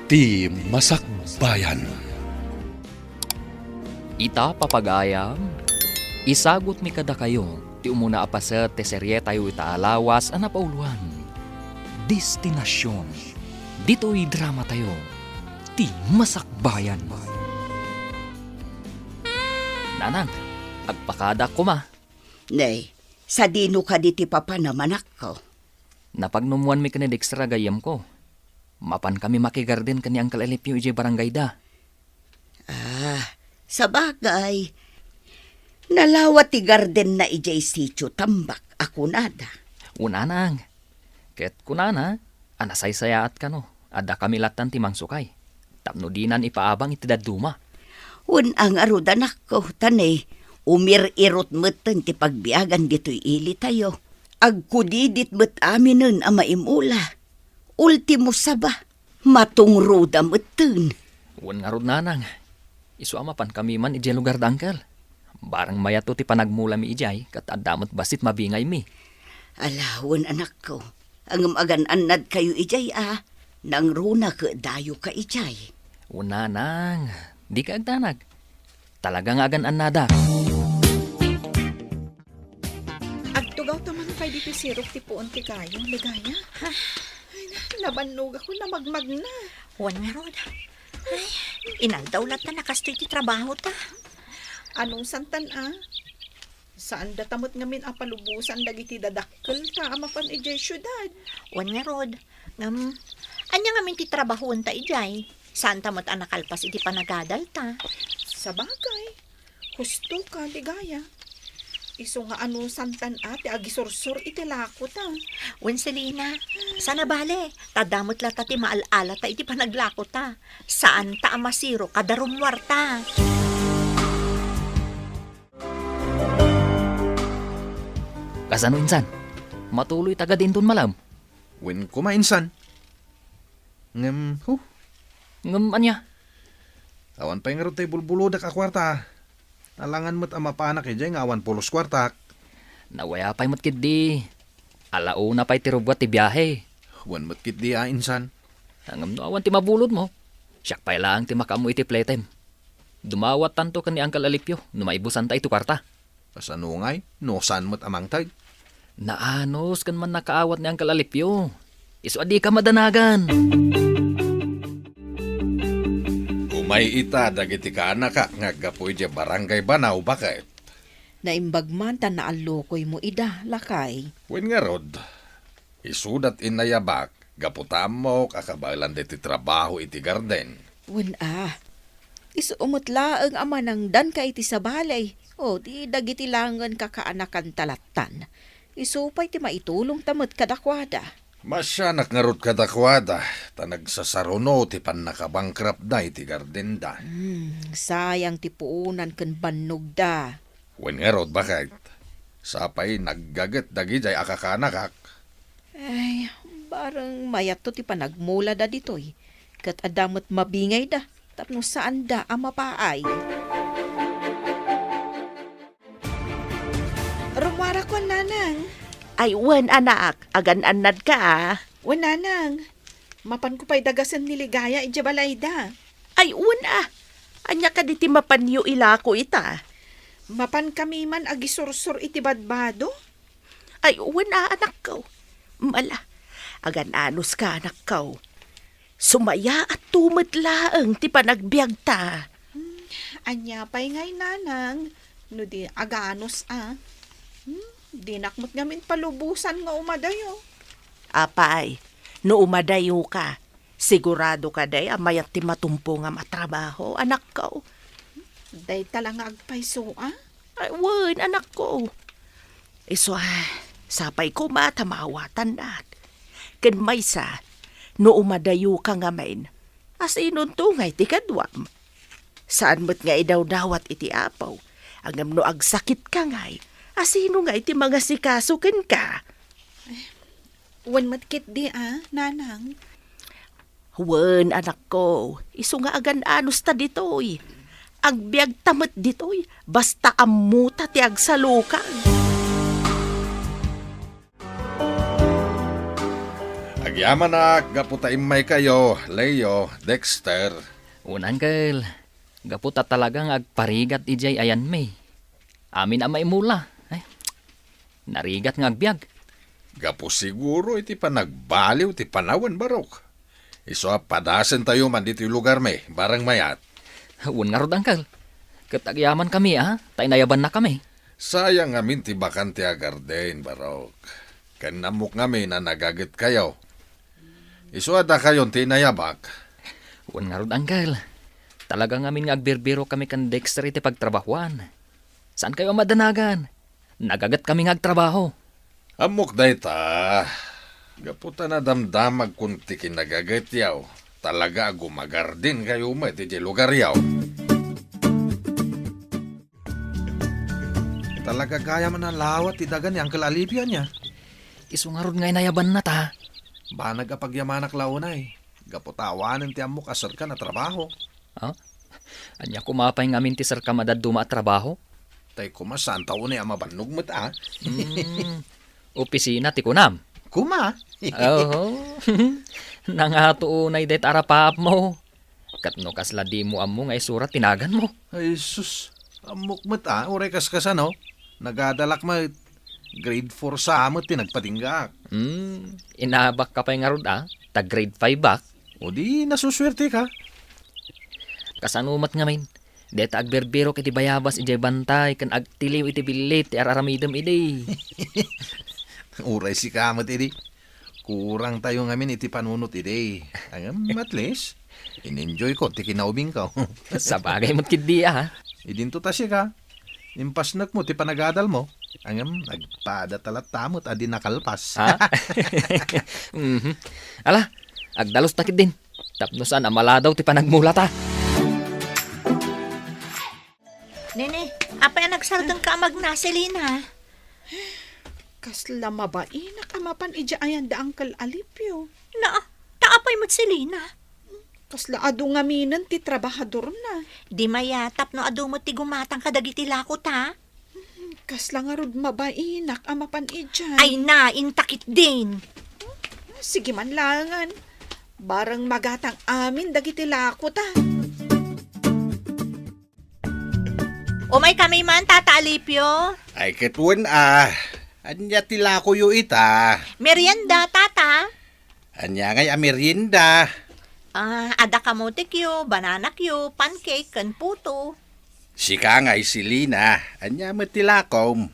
Ti Masakbayan. Ita papagayam, isagot mi kada kayo, ti umuna apaset ti serye tayo itaalawas ana pauluan. Destinasyon, dito'y drama tayo, ti Masakbayan. Nanang, agpakada ko ma. Nay, sa dino ka di ti papa naman ako. Napagnumuan mi kani Dexter gayam ko. Mapan kami makigarden kani Uncle Elipio ije barangay da. Sa bagay, nalawat ti garden na ijay sityo tambak ako nada. Unanang, ket kunana, anasaysayaat ka no, ada kami latan ti mangsukay. Tapno dinan ipaabang iti daduma. Ang arudan ako, tanay, umir-irot metten ti pagbiagan dito'y ili tayo. Agkudidit met aminen ang maimula. Ultimo saba, matungruda metten. Nga rod nanang, isu amapan kami man ije lugar dangkel. Barang mayato ti panagmula mi ijay, kat adamot basit mabingay mi. Alawon anak ko, ang magan-anad kayo ijay nang runa ka dayo ka ijay. Unanang, di ka agdanag. Talagang agan anada. Agtugaw taman kay dito sirok ti puon ti kayo, ligaya. Ay, nabannog ako na magmag na. Juan Merod. Ay, inaldawlat na nakastoy ti trabaho ta. Anong santan Saan datamot ngamin palubusan dagiti dadakkel ta amapan ijay syudad. Juan Merod. Anya ngamin ti trabahoon ta ijay. Saan tamot anakalpas iti panagadal ta. Sa bagay, husto ka, ligaya. Iso nga anong santan ti agisursur iti lako ta. Juan Selina, sana bale. Tadamot la ta ti maalala ta iti panaglako ta. Saan ta amasiro kadarumwar ta. Kasano insan? Matuloy taga din dun malam. Wen kumainsan. Ngam anya? Awan pa nga tayo bulbulodak a kwarta. Alangan mo't amapanak ijay nga awan pulos kwartak. Nawaya pa'y matkid di. Alauna pa'y tirubwat ti biyahe. Wan mo't kit di insan. Hangam no awan ti mabulod mo. Siyak pa'y lang ti makamu iti playtime. Dumawat tanto kan ni Uncle Alipio. Numaibusan ta ito karta. Pasanungay, no saan mo't amang tag. Naanos kan man nakaawat ni Uncle Alipio. Isu adi ka madanagan. Umay ita dagiti ka anak nga gapoy di barangay Banaw bakit? Naimbagman ta na alokoy mo ida, lakay. Wen nga rod, isudat inayabak, gaputam mo kakabalan diti trabaho iti garden. Wen isuumutla ang ama ng dan ka iti sa balay. O, di dagiti langan kakaanakan talatan. Isupay ti maitulong tamot kadakwada. Masyanak nga rod kadakwada, tanagsasaruno ti pan nakabangkrap da iti garden da. Sayang ti puunan ken bannog da. Wen nga rod bakit? Sapay naggaget dagi jay akakanakak. Ay, barang mayato ti panagmula da ditoy. Kat adamot mabingay da, tapno saan da ang mapaay. Rumara ko, nanang. Ay, wen anak, agan-anad ka O nanang, mapan ko pa'y dagasan ni ligaya ijay balayda. Ay, anya ka di ti mapanyo ilako ita. Mapan kami man agisursur iti badbado. Ay, anak ko. Mala, agan-anos ka anak ko. Sumaya at tumatlaang ti panagbiag ta. Anya pa'y ngay nanang, no di aganos Di nakmot ngamin palubusan nga umadayo. Apay, no umadayo ka, sigurado ka day amayat ti matumpo nga matrabaho, anak ko. Day talang agpayso, Ay, wen, anak ko. Iso, sapay ko matamawatan at. Ken maysa, no umadayo ka nga main, as inuntungay ti kadwam. Saan mo't nga idaw-dawat iti apaw, angam no agsakit ka ngay, asino nga iti mga sikasukin ka? Wan matkit di nanang. Wen, anak ko, iso nga agan-anos ta ditoy. Agbiag tamat ditoy, basta amuta ti agsalukan. Agyaman na, gaputa imay kayo, Leo, Dexter. Unan kel, gaputa talagang agparigat ijay ayan may. Amin ang maimula. Ay, narigat nga agbyag. Gapo siguro iti panagbaliw ti panawan barok. Iso padasen tayo man dito yung lugar may, barang mayat. Un nga rod angkel. Katagyaman kami tay nayaban na kami. Sayang amin ti bakante a garden barok. Kanamok ngamin na nagagit kayo. Iso ada kayon ti nayabak. Un nga rod angkel. Talagang amin nga agbirbiro kami kan Dexter iti pagtrabahuan. Saan kayo madanagan? Nagagat kami nga agtrabaho. Amok day ta. Gaputa na damdamag kunti kinagagit yaw. Talaga gumagardin kayo mo iti lugar yaw. Talaga gaya man ang lawat ti dagan ni Uncle Alipio niya. Isu nga rod nga nayaban na ta. Ba nagkapagyamanak launay. Gaputawanan ti amok asar ka na trabaho. Anya kumapay nga amin ti sir ka madaduma at trabaho. Tay kumasan taon ni amabanog mo't Opisina ti kunam. Kuma. Oo. Nangatuunay det arapap mo. Katno kasla di mo amo nga isurat tinagan mo. Ay sus. Amok mo't Uray kaskasan no. Nagadalak mo. Grade 4 sa amot tinagpatinggak. Inabak ka pa nga rod tag grade 5 back. O di nasuswerte ka. Kasanumat nga main. Det agberbero kiti bayabas ijay bantay kan agtiliw iti bilit ti araramidem ide. Uray si kamot idi. Kurang tayo ngamin iti panunot idi. Ang at least, in-enjoy ko ti kinaubing ka. Sa bagay mo't kidi Idinto tasya ka. Impasnak mo ti panagadal mo. Ang nagpada talat tamot adi nakalpas. Ala, agdalos takid din. Tapnosan amala daw ti panagmulata. Nene, apa yung nagsardang ka amag na, Selena? Kasla mabai nakamapan ija ayan da Uncle Alipio. Taapay mo't Selena. Kasla adu nga minan ti trabahador na. Di mayatap no adu mo ti gumatang kadagiti lakot ha. Kasla nga rod mabai nakamapan ija. Ay na, intakit din. Sige man langan. Barang magatang amin dagiti lakot ha. Umay kami man, Tata Alipio. Ay ketwen Anya tila ko yu ita. Merienda, Tata. Anya ngay merienda. Ada kamote kyo, banana kyo, pancake, kan puto. Sika ngay silina. Anya matilakom.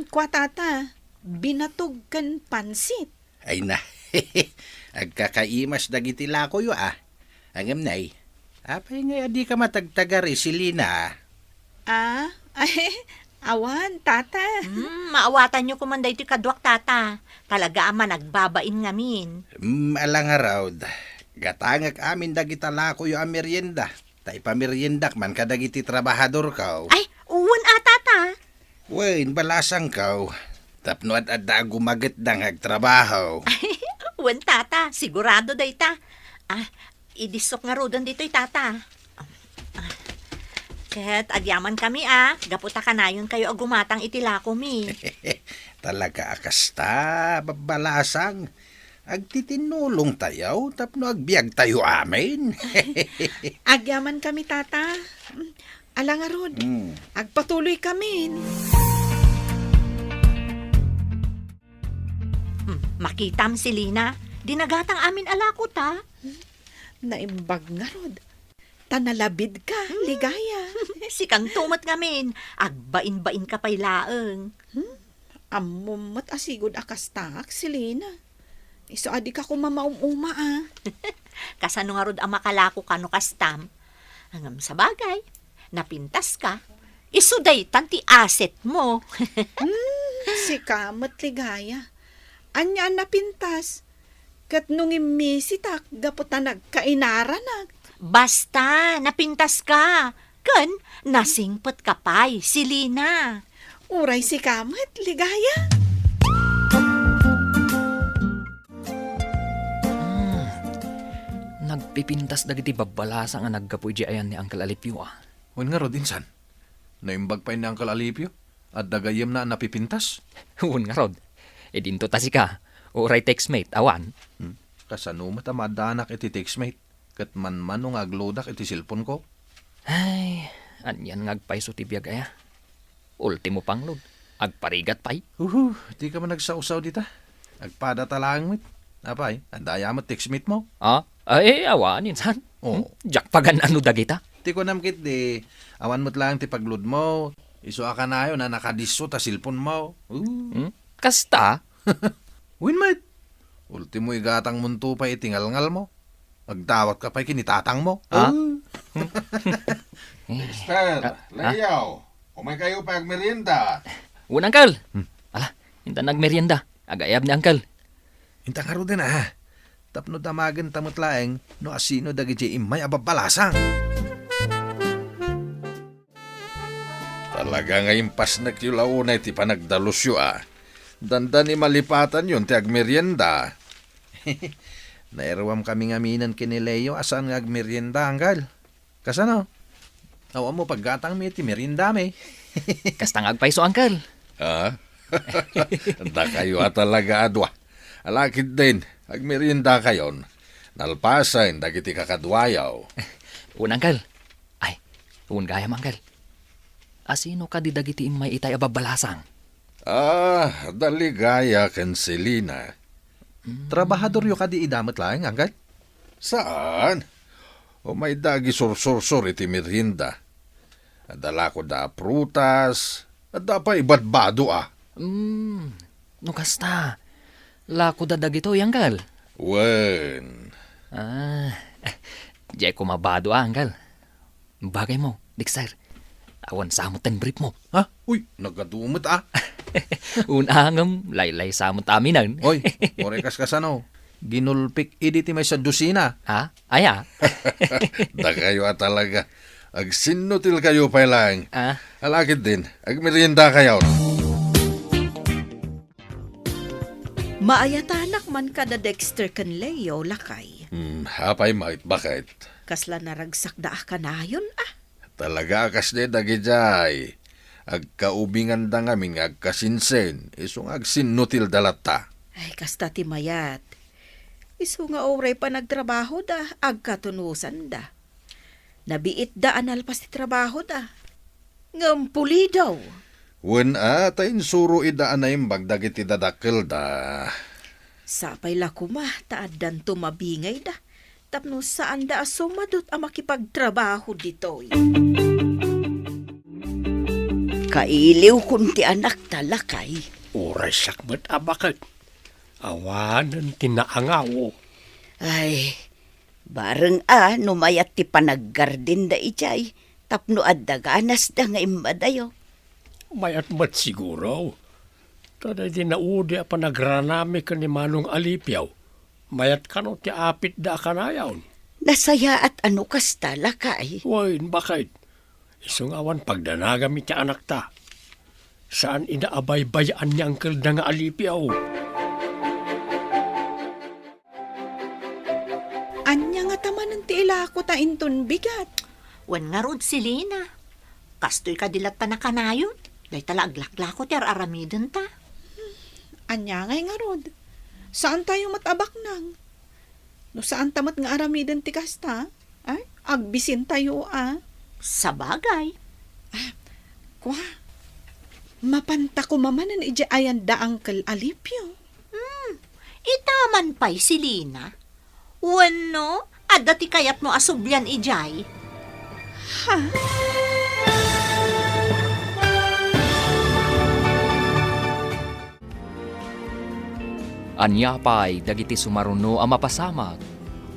Kwa tata, binatog kan pansit. Ay na. Agkakaimas dagiti lako yu Angam nay. Apay ngay adi ka matagtagari silina. Awan, tata. Maawatan nyo kumanday ti kadwak, Tata. Talaga ama nagbabain ngamin. Alang arawd. Gatangak amin dagita lako yu merienda. Tay pameriendak man kadagiti trabahador kaw. Ay, uwan Tata. Wain balasang kaw. Tapno at adda gumaget dang agtrabaho. Uwan, Tata. Sigurado day ta. Idisok nga rodan dito'y Tata. Ket agyaman kami gaputa kanayon kayo agumatang itilako mi. Talaga akasta, babalasang. Agtitinulong tayo, tapno agbiag tayo amin. Agyaman kami, tata. Alang arod, agpatuloy kami. Makitam si Lina, dinagatang amin alakot Naimbag nga rod. Tanalabid ka, ligaya. Sikang tumat ngamin, agbain-bain ka pa'y laeng. Amumot asigod akastak, Selena. Iso adi ka kumamaum-uma Kasano nga rod ang makalako ka no kastam. Hangam sa bagay, napintas ka. Isuday tanti asset mo. Si kamat ligaya. Anya napintas. Kat nung imisitak, gaputa nagkainaranag. Basta, napintas ka. Kan, nasingpot ka pa'y, si Lina. Uray si kamat, ligaya. Nagpipintas dagiti babalasa nga naggapoy di ayan ni Uncle Alipio Wan nga rod insan. Naimbag pa ni Uncle Alipio. At dagayem na napipintas. Huwag nga rod. Dinto ta si ka. Uray textmate, awan. Kasano matamadanak iti textmate. Kat manmanong aglodak iti silpon ko. Ay, anyan ngagpaiso ti biyag aya. Ultimo panglod, agparigat pay. Di ka man nagsausaw dita. Agpada talang mit. Apay, andaya mo textmate mo. Ay, awan, insan. Oo. Jak pagan ano dagita? Ti ko namkit di. Awan mo't lang ti paglod mo. Iso ka na yun na nakadiso ta silpon mo. Kasta? Winmate. Ultimo igatang munto pa itingal-ngal mo. Magdawat ka pa kinitatang mo. Mister, Leyaw, umay kayo pa merienda. Un, Uncle. Ala, hinta nagmerienda. Agayab ni Uncle. Inta nga din Tapno damagan tamot laeng no asino dagi imay ababalasang. Talaga nga impas na kilaunay ti panagdalusyo Danda ni malipatan yun ti agmerienda. Nairawam kami ngaminan kini Leo asan nga agmerienda anggal. Kasano? Awa mo paggatang mi ti merienda mi. Kasta ngagpaiso, Uncle. Da kayo talaga adwa. Alakid din, agmerienda kayon. Nalpasan, dagiti kakadwayaw. Un, Uncle. Ay, un gayam, Uncle. Asino ka di dagiti imay itay ababalasang? Daligaya ken Selina. Trabahador yo kadi idamot laeng anggal. Saan? O may dagi sursur iti merienda. Adala ko da prutas, at da pa ibadbado No kasta. Lako dadag ito, Uncle. Wen. Di ko mabado, Uncle. Bagay mo, Dexter. Awan samot ten brief mo. Ha? Uy, nagadumot Unangam, laylay samot aminan. Oy, orekas kasano. Ginulpik iditi may sa dusina. Ha? Aya? Da kayo talaga. Agsinutil kayo pa lang. Alakid din, agmerienda kayo. Maayatanak man kada Dexter kan Leo lakay. Hapay mait, bakit? Kasla naragsak da ka na yun Talaga akas de dagijay. Agkaubingan da ngamin agkasinsen. Isong agsinutil dalata. Ay, kasta ti mayat. Isu nga oray pa nagtrabaho da, agkatunusan da. Nabiit da analpas ti trabaho da. Ngampuli daw. Wen tayin suro idaan na yung bagdagit idadakil da. Sapay la kuma, taadan tumabingay da. Tapno saan da sumadot ang makipagtrabaho dito. Kailiw kunti anak talakay. Uray sakmat abakit. Awanan tinaangaw. Ay, bareng numayat ti panaggardin da ijay. Tapno adaganas da nga imbadayo. Mayat mat siguro. Taday di naudi pa nagranami ka ni Manong Alipiaw. Mayat ka no ti apit da kanayaw. Nasaya at ano kasta lakay. Uy, bakit? Isong awan pagdanagami ti anak ta. Saan inaabay-bayaan ni Uncle da nga Alipiaw? Anya nga tamanan ti ilako ta inton bigat. Wan nga rod Selina. Kastoy ka dilat ta na kanayon. Day tala aglaklako ti aramiden ta. Anya ngay nga rod. Saan tayo matabak nang? No saan tamat nga aramiden ti kasta? Ay, agbisin tayo Sa bagay. Kwa, mapanta ko mamanan ija ayan da Uncle Alipio. Itaman pa'y Selina. Wano, adda ti kayat mo asubyan ijay. Anya pa'y dagiti sumaruno ang mapasamag.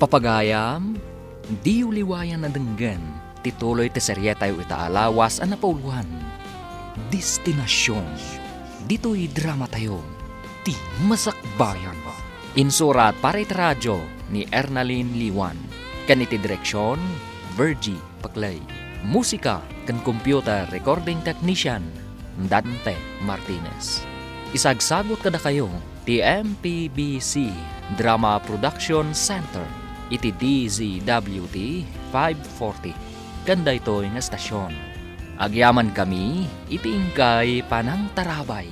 Papagayam, di uliwayan na denggan. Tituloy ti serye tayo itaalawas ang napauluhan. Destinasyon. Dito'y drama tayo. Ti Masakbayan. Insurat para iti radyo ni Ernalyn Liwan. Kaniti direksyon, Virgie Paclay. Musika kan computer recording technician, Dante Martinez. Isagsagot kada kayo ti MPBC Drama Production Center iti DZWT 540. Ganda ito nga stasyon. Agyaman kami iti ingkay panang tarabay.